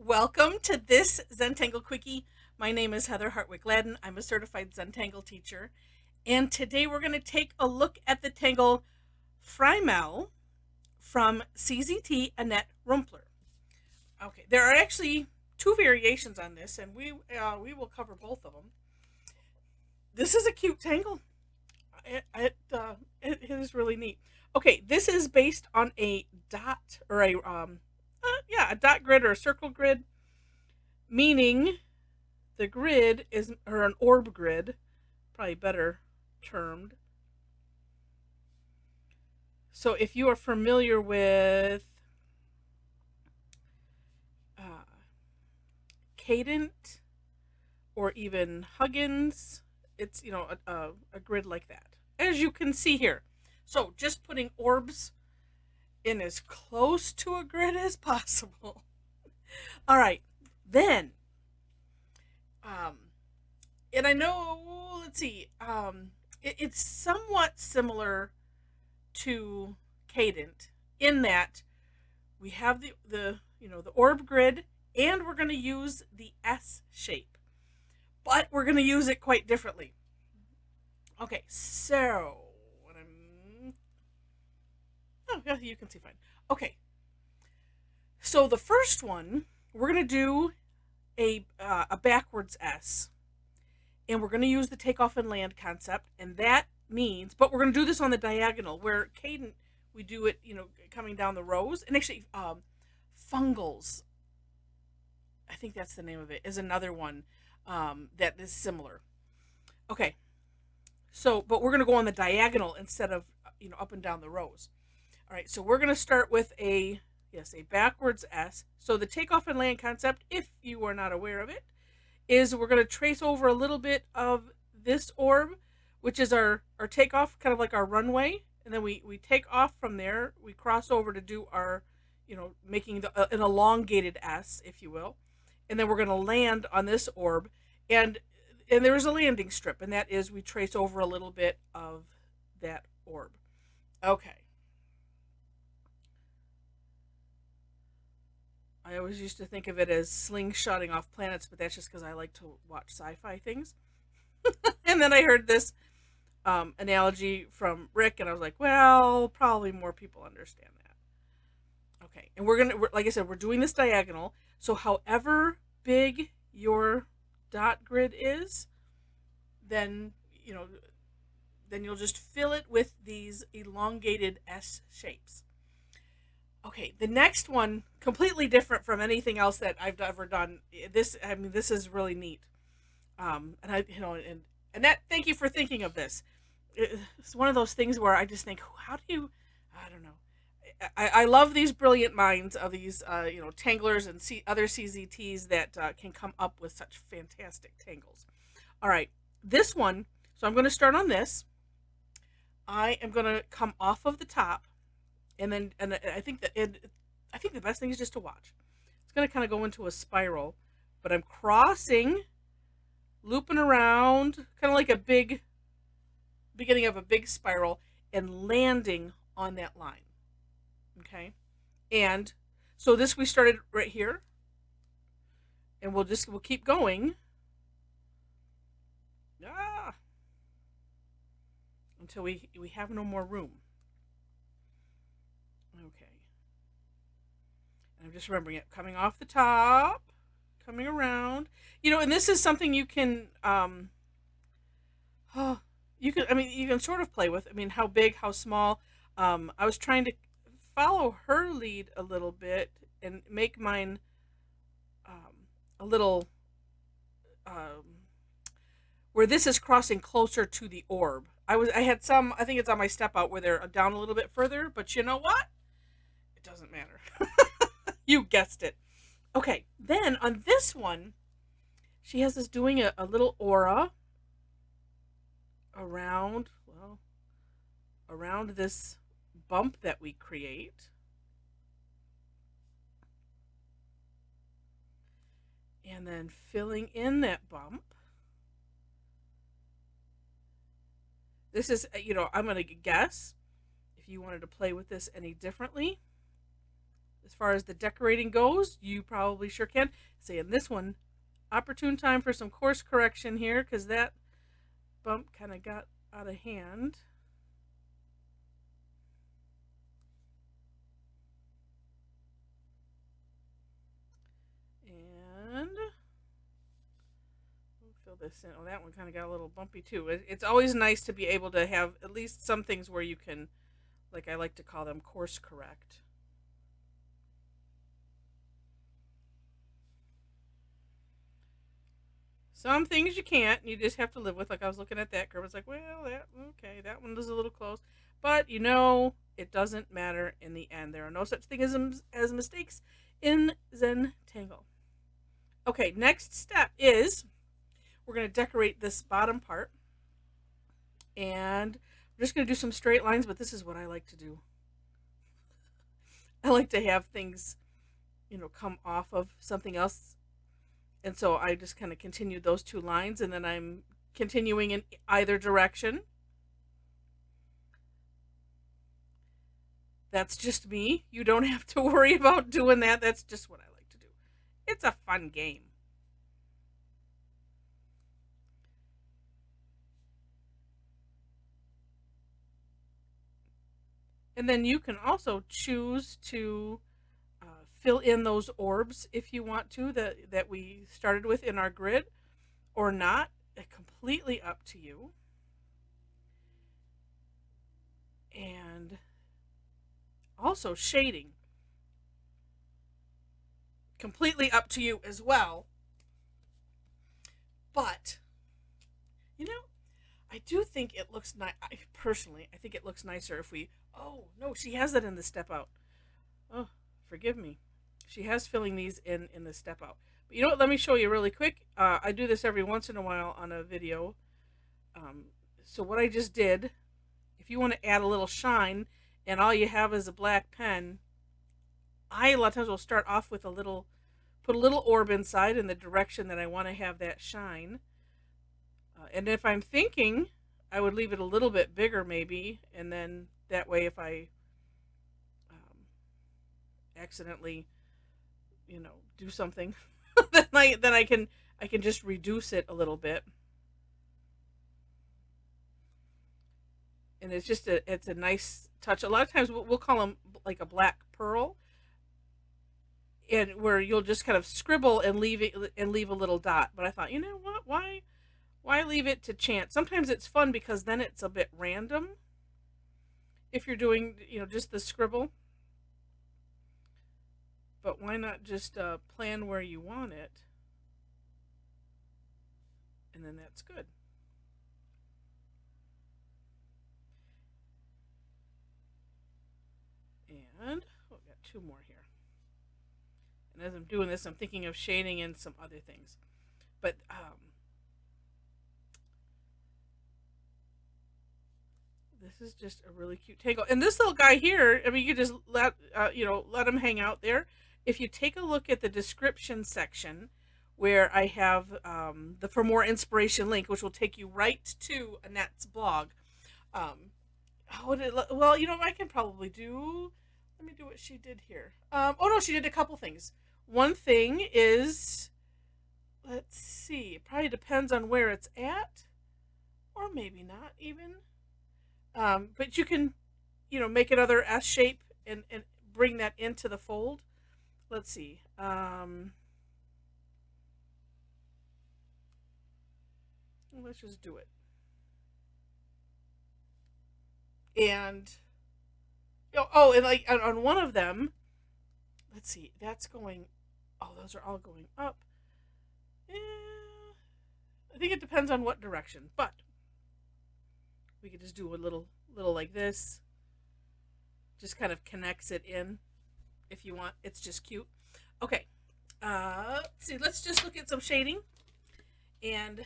Welcome to this Zentangle Quickie. My name is Heather Hartwick Gladden. I'm a certified Zentangle teacher. And today we're going to take a look at the tangle Frymell from CZT Annett Ruemper. Okay, there are actually two variations on this, and we will cover both of them. This is a cute tangle. It is really neat. Okay, this is based on a dot or a dot grid or a circle grid, meaning the grid is, or an orb grid, probably better termed. So if you are familiar with Cadent or even Huggins, it's a grid like that, as you can see here. So just putting orbs in as close to a grid as possible. All right, then, and I know, let's see, it's somewhat similar to Cadent in that we have the orb grid, and we're going to use the S shape, but we're going to use it quite differently. Okay, so yeah, you can see fine. Okay, so the first one we're going to do a backwards S, and we're going to use the takeoff and land concept, and that means, but we're going to do this on the diagonal, where Cadent, we do it, coming down the rows, and actually, fungals, I think that's the name of it, is another one that is similar. Okay, so, but we're going to go on the diagonal instead of, up and down the rows. All right, so we're going to start with a backwards S. So the takeoff and land concept, if you are not aware of it, is we're going to trace over a little bit of this orb, which is our takeoff, kind of like our runway, and then we take off from there. We cross over to do our, making an elongated S, if you will, and then we're going to land on this orb, and there is a landing strip, and that is we trace over a little bit of that orb. Okay. I always used to think of it as slingshotting off planets, but that's just because I like to watch sci-fi things. And then I heard this analogy from Rick, and I was like, well, probably more people understand that. Okay, and like I said, we're doing this diagonal. So however big your dot grid is, then you'll just fill it with these elongated S shapes. Okay, the next one, completely different from anything else that I've ever done. This is really neat. And Annette, thank you for thinking of this. It's one of those things where I just think, how do you, I don't know. I love these brilliant minds of these, tanglers and other CZTs that can come up with such fantastic tangles. All right, this one, so I'm going to start on this. I am going to come off of the top, and I think the best thing is just to watch. It's going to kind of go into a spiral, but I'm crossing, looping around, kind of like a big beginning of a big spiral, and landing on that line. Okay, and so this, we started right here, and we'll keep going until we have no more room. Okay, and I'm just remembering it, coming off the top, coming around, and this is something you can you can sort of play with. How big, how small. I was trying to follow her lead a little bit and make mine a little where this is crossing closer to the orb. I had some, I think it's on my step out where they're down a little bit further, but you know what? It doesn't matter. You guessed it. Okay, then on this one, she has us doing a little aura around this bump that we create. And then filling in that bump. This is, I'm going to guess if you wanted to play with this any differently. as far as the decorating goes, you probably sure can. Say in this one, opportune time for some course correction here, because that bump kind of got out of hand. And we'll fill this in. Oh, that one kind of got a little bumpy too. It's always nice to be able to have at least some things where you can, like I like to call them, course correct. Some things you can't, you just have to live with. Like I was looking at that curve, it's like, well, okay, that one was a little close, but it doesn't matter in the end. There are no such thing as mistakes in Zentangle. Okay, next step is we're going to decorate this bottom part, and we're just going to do some straight lines. But this is what I like to do. I like to have things, come off of something else. And so I just kind of continued those two lines, and then I'm continuing in either direction. That's just me. You don't have to worry about doing that. That's just what I like to do. It's a fun game. And then you can also choose to fill in those orbs if you want to, that we started with in our grid, or not. Completely up to you. And also shading. Completely up to you as well. But, I do think it looks nice. Personally, I think it looks nicer if we... Oh, no, she has that in the step out. Oh, forgive me. She has filling these in the step out. But you know what? Let me show you really quick. I do this every once in a while on a video. So what I just did, if you want to add a little shine and all you have is a black pen, I a lot of times will start off with put a little orb inside in the direction that I want to have that shine. And if I'm thinking, I would leave it a little bit bigger maybe, and then that way if I accidentally, do something, then I can just reduce it a little bit. And it's a nice touch. A lot of times we'll call them like a black pearl, and where you'll just kind of scribble and leave a little dot. But I thought, you know what? Why leave it to chance? Sometimes it's fun because then it's a bit random. If you're doing, just the scribble. But why not just plan where you want it? And then that's good. And we've got two more here. And as I'm doing this, I'm thinking of shading in some other things. But this is just a really cute tangle. And this little guy here, I mean, you could just let him hang out there. If you take a look at the description section, where I have the For More Inspiration link, which will take you right to Annett's blog. Well, I can probably do... Let me do what she did here. Oh, no, she did a couple things. One thing is... Let's see. It probably depends on where it's at. Or maybe not, even. But you can, make another S shape and bring that into the fold. Let's see. Let's just do it. And, and like on one of them, let's see, that's going, those are all going up. I think it depends on what direction, but we could just do a little like this. Just kind of connects it in if you want. It's just cute. Okay. Let's see. Let's just look at some shading. And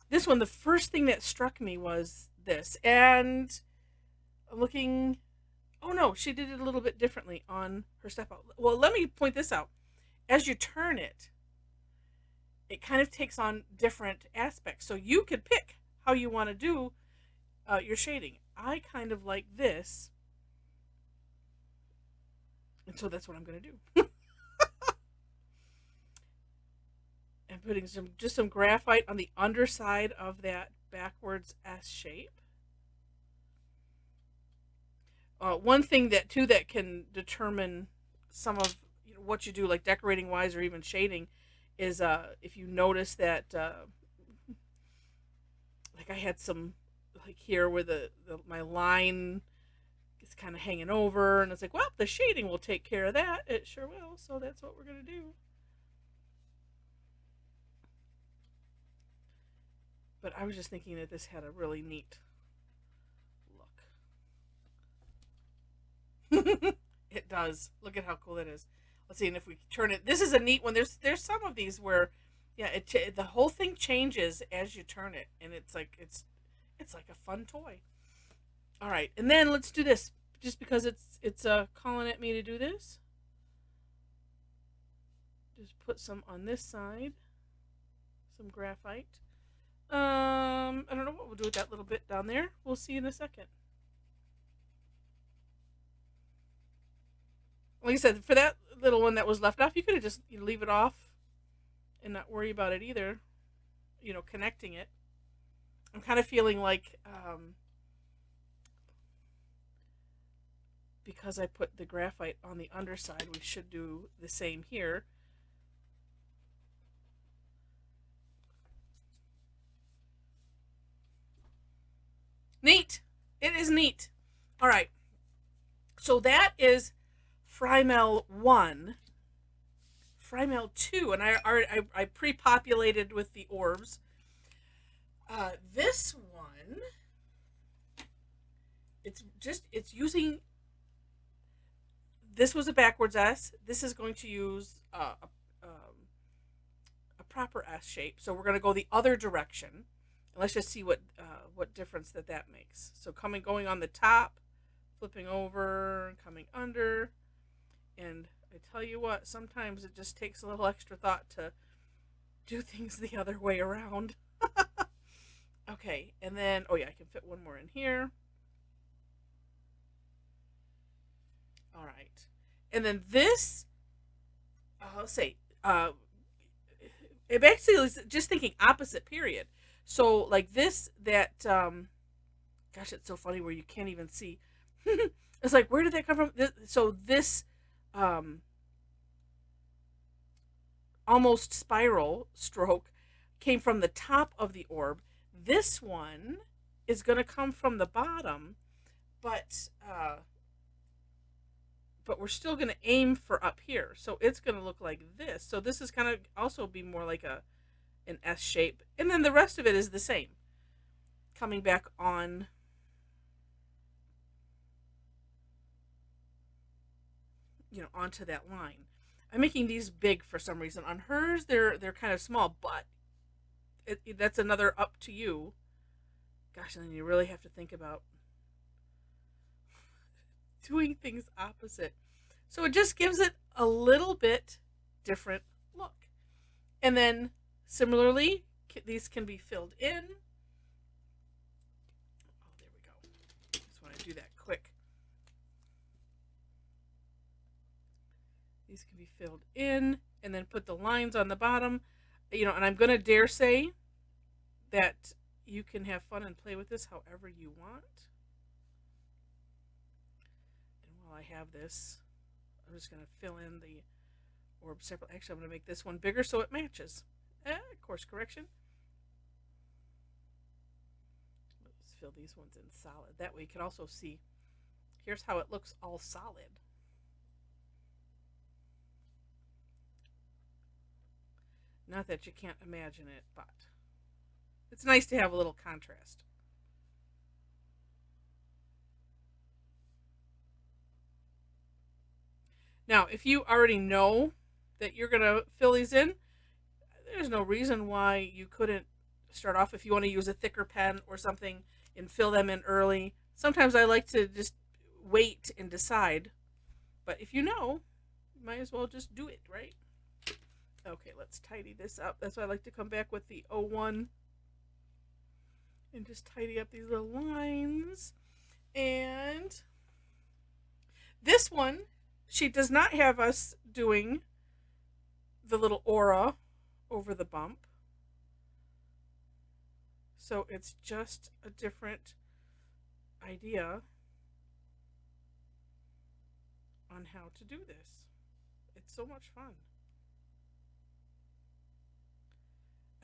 this one, the first thing that struck me was this. And I'm looking... Oh, no. She did it a little bit differently on her step out. Well, let me point this out. As you turn it, it kind of takes on different aspects. So you could pick how you want to do your shading. I kind of like this And so that's what I'm going to do. And putting some graphite on the underside of that backwards S shape. One thing that can determine some of what you do, like decorating wise or even shading, is if you notice that like I had some like here where my line is kind of hanging over, and it's like, well, the shading will take care of that. It sure will. So that's what we're gonna do. But I was just thinking that this had a really neat look. It does. Look at how cool it is. Let's see, and if we turn it, this is a neat one. There's some of these where, yeah, the whole thing changes as you turn it, and it's like a fun toy. All right, and then let's do this. Just because it's calling at me to do this, just put some on this side, some graphite. I don't know what we'll do with that little bit down there. We'll see in a second. Like I said, for that little one that was left off, you could have just leave it off and not worry about it either. Connecting it. I'm kind of feeling like because I put the graphite on the underside, we should do the same here. Neat. It is neat. All right. So that is Frymell 1. Frymell 2, and I pre-populated with the orbs. This one, it's using, this was a backwards S. This is going to use a proper S shape. So we're going to go the other direction. Let's just see what difference that makes. So going on the top, flipping over, coming under, and I tell you what, sometimes it just takes a little extra thought to do things the other way around. Okay, and then, oh yeah, I can fit one more in here. All right. And then this, I'll say, it basically is just thinking opposite period. So like this, gosh, it's so funny where you can't even see. It's like, where did that come from? So this almost spiral stroke came from the top of the orb. This one is going to come from the bottom, but we're still going to aim for up here. So it's going to look like this. So this is going to also be more like an S shape. And then the rest of it is the same. Coming back on onto that line. I'm making these big for some reason. On hers, they're kind of small, but that's another up to you. Gosh, and then you really have to think about doing things opposite. So it just gives it a little bit different look. And then similarly, these can be filled in. Oh, there we go. Just want to do that quick. These can be filled in, and then put the lines on the bottom. And I'm going to dare say that you can have fun and play with this however you want. And while I have this, I'm just going to fill in the orb separate. Actually, I'm going to make this one bigger so it matches. Course correction. Let's fill these ones in solid. That way you can also see, here's how it looks all solid. Not that you can't imagine it, but it's nice to have a little contrast. Now, if you already know that you're going to fill these in, there's no reason why you couldn't start off, if you want to use a thicker pen or something, and fill them in early. Sometimes I like to just wait and decide. But if you know, you might as well just do it, right? Okay, let's tidy this up. That's why I like to come back with the 01 and just tidy up these little lines. And this one she does not have us doing the little aura over the bump. So it's just a different idea on how to do this. It's so much fun.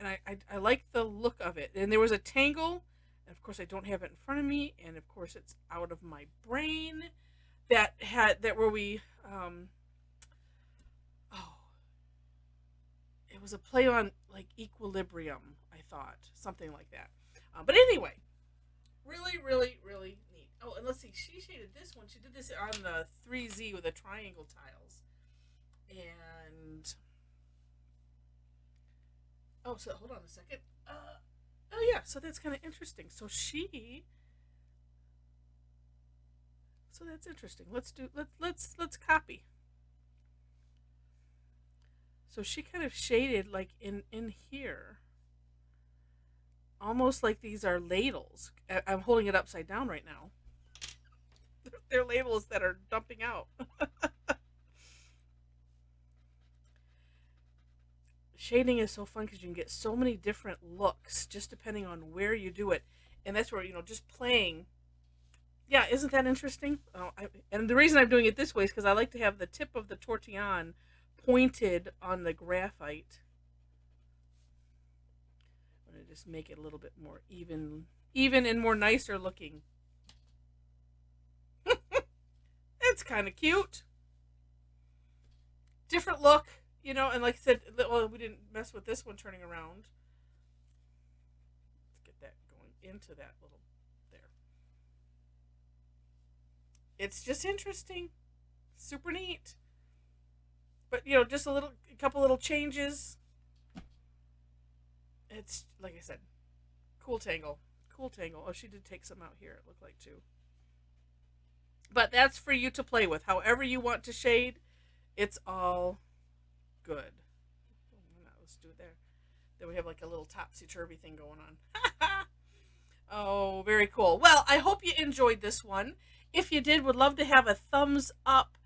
And I like the look of it. And there was a tangle, and of course I don't have it in front of me, and of course it's out of my brain. That where we oh, it was a play on like equilibrium, I thought, something like that. But anyway, really, really, really neat. Oh, and let's see, she shaded this one. She did this on the 3Z with the triangle tiles, and oh, so hold on a second. Oh yeah, so that's kind of interesting. So that's interesting. Let's copy. So she kind of shaded like in here, almost like these are ladles. I'm holding it upside down right now. They're ladles that are dumping out. Shading is so fun because you can get so many different looks just depending on where you do it, and that's where just playing. Yeah, isn't that interesting? And the reason I'm doing it this way is because I like to have the tip of the tortillon pointed on the graphite. I'm going to just make it a little bit more even and more nicer looking. It's kind of cute. Different look, and like I said, well, we didn't mess with this one turning around. Let's get that going into that little there. It's just interesting. Super neat. But, just a couple little changes. It's, like I said, cool tangle. Cool tangle. Oh, she did take some out here, it looked like, too. But that's for you to play with. However you want to shade, it's all good. Let's do it there. Then we have like a little topsy-turvy thing going on. Oh, very cool. Well, I hope you enjoyed this one. If you did, would love to have a thumbs up.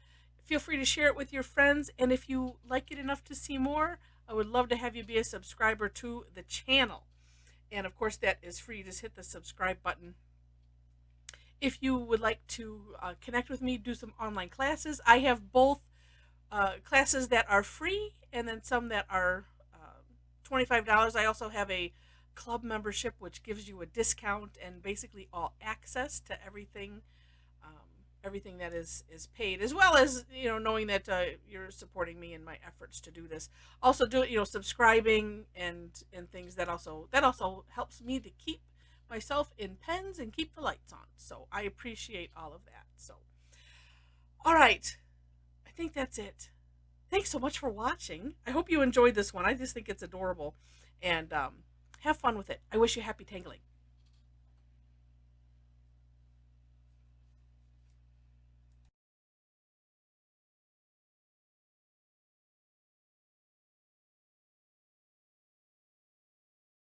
Feel free to share it with your friends. And if you like it enough to see more, I would love to have you be a subscriber to the channel. And of course, that is free. Just hit the subscribe button. If you would like to connect with me, do some online classes, I have both classes that are free and then some that are $25. I also have a club membership, which gives you a discount and basically all access to everything that is paid, as well as knowing that you're supporting me in my efforts to do this. Also, subscribing and things that also helps me to keep myself in pens and keep the lights on. So I appreciate all of that. So, all right, I think that's it. Thanks so much for watching. I hope you enjoyed this one. I just think it's adorable, and have fun with it. I wish you happy tangling.